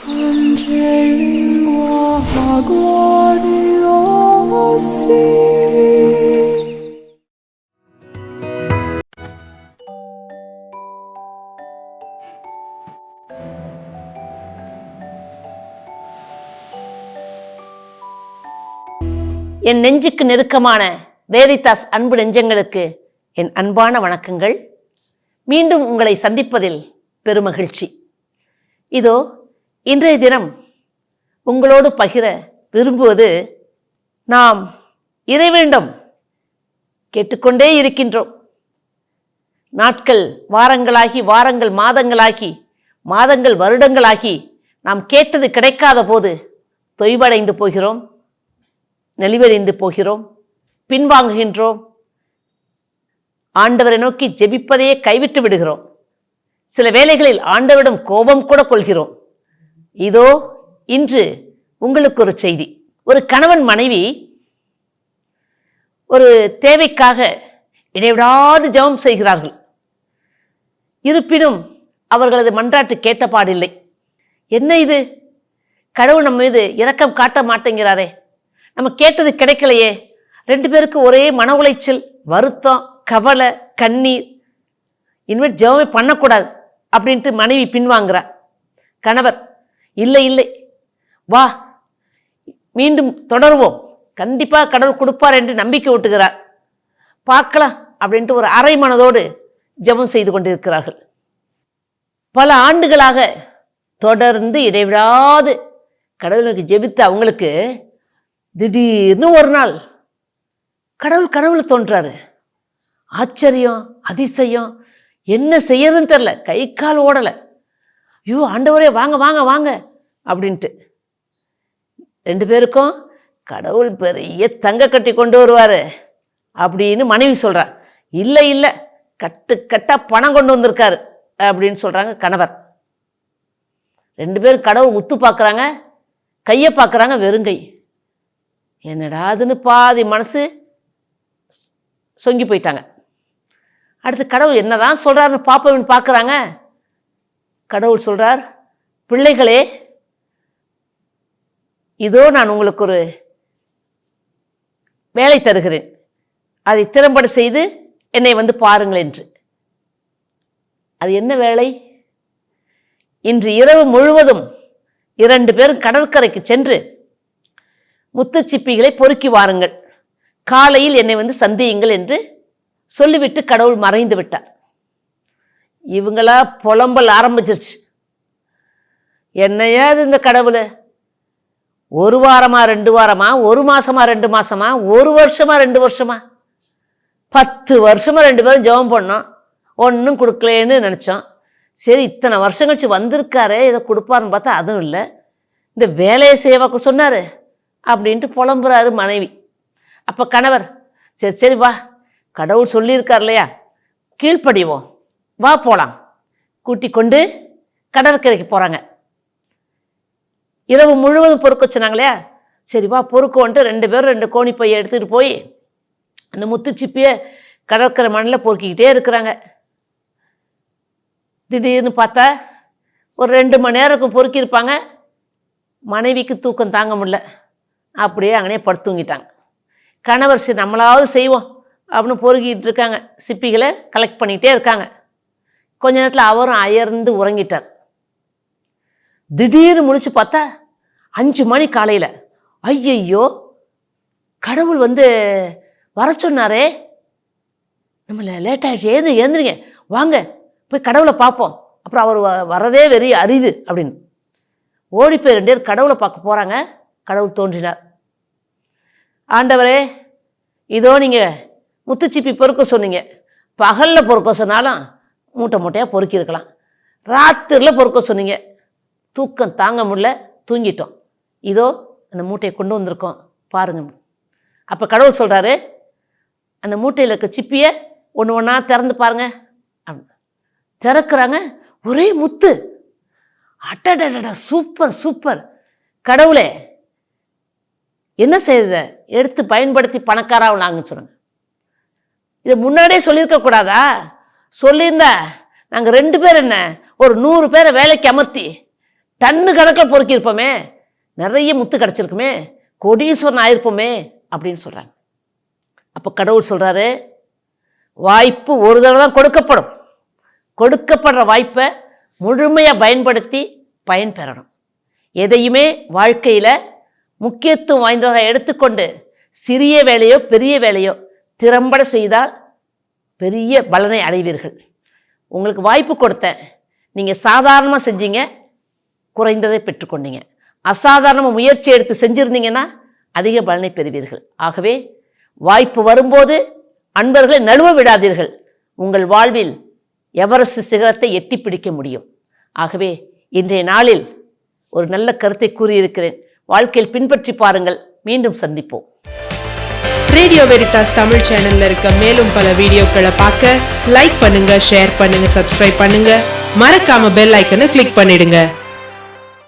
என் நெஞ்சுக்கு நெருக்கமான வேரிதாஸ் அன்பு நெஞ்சங்களுக்கு என் அன்பான வணக்கங்கள். மீண்டும் உங்களை சந்திப்பதில் பெருமகிழ்ச்சி. இதோ இன்றைய தினம் உங்களோடு பகிர விரும்புவது, நாம் இறைவனிடம் கேட்டுக்கொண்டே இருக்கின்றோம். நாட்கள் வாரங்களாகி, வாரங்கள் மாதங்களாகி, மாதங்கள் வருடங்களாகி, நாம் கேட்டது கிடைக்காத போது தொய்வடைந்து போகிறோம், நலிவடைந்து போகிறோம், பின்வாங்குகின்றோம், ஆண்டவரை நோக்கி ஜெபிப்பதையே கைவிட்டு விடுகிறோம். சில வேளைகளில் ஆண்டவரிடம் கோபம் கூட கொள்கிறோம். இதோ இன்று உங்களுக்கு ஒரு செய்தி. ஒரு கணவன் மனைவி ஒரு தேவைக்காக இடைவிடாது ஜெபம் செய்கிறார்கள். இருப்பினும் அவர்களது மன்றாட்டு கேட்டபாடில்லை. என்ன இது, கடவுள் நம்ம மீது இரக்கம் காட்ட மாட்டேங்கிறாரே, நம்ம கேட்டது கிடைக்கலையே. ரெண்டு பேருக்கு ஒரே மன உளைச்சல், வருத்தம், கவலை, கண்ணீர். இனிமேல் ஜெபமே பண்ணக்கூடாது அப்படின்ட்டு மனைவி பின்வாங்கிறார். கணவர், இல்லை இல்லை, வா மீண்டும் தொடருவோம், கண்டிப்பாக கடவுள் கொடுப்பார் என்று நம்பிக்கை ஊட்டுகிறார். பார்க்கலாம் அப்படின்ட்டு ஒரு அரை மனதோடு ஜெபம் செய்து கொண்டிருக்கிறார்கள். பல ஆண்டுகளாக தொடர்ந்து இடைவிடாது கடவுளுக்கு ஜெபித்த அவங்களுக்கு திடீர்னு ஒரு நாள் கடவுள் தோன்றாரு. ஆச்சரியம், அதிசயம், என்ன செய்யறதுன்னு தெரில, கை கால் ஓடலை. ஐயோ ஆண்டவரே, வாங்க வாங்க வாங்க அப்படின்ட்டு. ரெண்டு பேருக்கும் கடவுள் பெரிய தங்க கட்டி கொண்டு வருவார் அப்படின்னு மனைவி சொல்கிறார். இல்லை இல்லை, கட்டா பணம் கொண்டு வந்திருக்காரு அப்படின்னு சொல்கிறாங்க கணவர். ரெண்டு பேரும் கடவுள் உத்து பார்க்குறாங்க, கையை பார்க்குறாங்க, வெறுங்கை. என்னடாதுன்னு பாதி மனசு சொங்கி போயிட்டாங்க. அடுத்து கடவுள் என்னதான் சொல்கிறாருன்னு பாப்பவன் பார்க்குறாங்க. கடவுள் சொல்கிறார், பிள்ளைகளே, இதோ நான் உங்களுக்கு ஒரு வேலை தருகிறேன், அதை திறம்பட செய்து என்னை வந்து பாருங்கள் என்று. அது என்ன வேலை? இன்று இரவு முழுவதும் 2 பேரும் கடற்கரைக்கு சென்று முத்துச்சிப்பிகளை பொறுக்கி வாருங்கள், காலையில் என்னை வந்து சந்தியுங்கள் என்று சொல்லிவிட்டு கடவுள் மறைந்து விட்டார். இவங்களா புலம்பல் ஆரம்பிச்சிருச்சு. என்னையா இது இந்த கடவுள், 1 வாரமா 2 வாரமா, 1 மாசமா 2 மாசமா, 1 வருஷமா 2 வருஷமா, 10 வருஷமா 2 பேரும் ஜெபம் பண்ணோம், ஒன்றும் கொடுக்கலேன்னு நினச்சோம். சரி, இத்தனை வருஷம் கழிச்சு வந்திருக்காரே, இதை கொடுப்பாருன்னு பார்த்தா அதுவும் இல்லை, இந்த வேலையை செய்வா சொன்னார் அப்படின்ட்டு புலம்புறாரு மனைவி. அப்போ கணவர், சரி சரி வா, கடவுள் சொல்லியிருக்கார் இல்லையா, கீழ்ப்படிவோம், வா போகலாம், கூட்டி கொண்டு கடற்கரைக்கு போகிறாங்க. இரவு முழுவதும் பொறுக்க சொன்னாங்க இல்லையா, சரி வா பொறுக்கோன்ட்டு 2 பேரும் 2 கோணி பையை எடுத்துகிட்டு போய் அந்த முத்துச்சிப்பியை கடற்கரை மண்ணில் பொறுக்கிக்கிட்டே இருக்கிறாங்க. திடீர்னு பார்த்தா ஒரு 2 மணி நேரம் பொறுக்கியிருப்பாங்க. மனைவிக்கு தூக்கம் தாங்க முடியல, அப்படியே அங்கனே படுத்து தூங்கிட்டாங்க. கணவர், சரி நம்மளாவது செய்வோம் அப்படின்னு பொறுக்கிட்டு இருக்காங்க, சிப்பிகளை கலெக்ட் பண்ணிகிட்டே இருக்காங்க. கொஞ்ச நேரத்தில் அவரும் அயர்ந்து உறங்கிட்டார். திடீர்னு முடிச்சு பார்த்தா 5 மணி காலையில், ஐயையோ கடவுள் வந்து வர சொன்னாரே, நம்மளை லேட் ஆகிடுச்சு, ஏந்துருங்க வாங்க போய் கடவுளை பார்ப்போம், அப்புறம் அவர் வரதே வெறி அரிது அப்படின்னு ஓடி போய் 2 பேர் கடவுளை பார்க்க போகிறாங்க. கடவுள் தோன்றினார். ஆண்டவரே, இதோ நீங்கள் முத்துச்சிப்பி பொறுக்க சொன்னீங்க, பகலில் பொறுக்க சொன்னாலும் மூட்டை மூட்டையாக பொறுக்கியிருக்கலாம், ராத்திரியில் பொறுக்க சொன்னீங்க, தூக்கம் தாங்க முடியல, தூங்கிட்டோம், இதோ அந்த மூட்டையை கொண்டு வந்திருக்கோம் பாருங்க. அப்போ கடவுள் சொல்கிறாரு, அந்த மூட்டையில் இருக்க சிப்பியை ஒன்று ஒன்றா திறந்து பாருங்க. திறக்கிறாங்க, ஒரே முத்து. அட்டடடா, சூப்பர் சூப்பர், கடவுளே என்ன செய்யுத, எடுத்து பயன்படுத்தி பணக்காராகலாங்கன்னு சொன்னாங்க. இதை முன்னாடியே சொல்லியிருக்க கூடாதா? சொல்லியிருந்தா நாங்கள் 2 பேர் என்ன ஒரு 100 பேரை வேலைக்கு அமர்த்தி டன்னு கணக்கில் பொறுக்கியிருப்போமே, நிறைய முத்து கிடச்சிருக்குமே, கோடீஸ்வரன் ஆயிருப்போமே அப்படின்னு சொல்கிறாங்க. அப்போ கடவுள் சொல்கிறாரு, வாய்ப்பு ஒரு தடவை தான் கொடுக்கப்படும். கொடுக்கப்படுற வாய்ப்பை முழுமையாக பயன்படுத்தி பயன் பெறணும். எதையுமே வாழ்க்கையில் முக்கியத்துவம் வாய்ந்ததாக எடுத்துக்கொண்டு சிறிய வேலையோ பெரிய வேலையோ திறம்பட செய்தால் பெரிய பலனை அடைவீர்கள். உங்களுக்கு வாய்ப்பு கொடுத்தேன், நீங்கள் சாதாரணமாக செஞ்சீங்க, குறைந்ததை பெற்றுக்கொண்டீங்க. அசாதாரணமாக முயற்சி எடுத்து செஞ்சுருந்தீங்கன்னா அதிக பலனை பெறுவீர்கள். ஆகவே வாய்ப்பு வரும்போது அன்பர்களை நழுவ விடாதீர்கள். உங்கள் வாழ்வில் எவரெஸ்ட் சிகரத்தை எட்டி பிடிக்க முடியும். ஆகவே இன்றைய நாளில் ஒரு நல்ல கருத்தை கூறியிருக்கிறேன். வாழ்க்கையில் பின்பற்றி பாருங்கள். மீண்டும் சந்திப்போம். ரேடியோ வெரிதாஸ் தமிழ் சேனல்ல இருக்க மேலும் பல வீடியோக்களை பார்க்க லைக் பண்ணுங்க, ஷேர் பண்ணுங்க, சப்ஸ்கிரைப் பண்ணுங்க. மறக்காம பெல் ஐக்கனை கிளிக் பண்ணிடுங்க.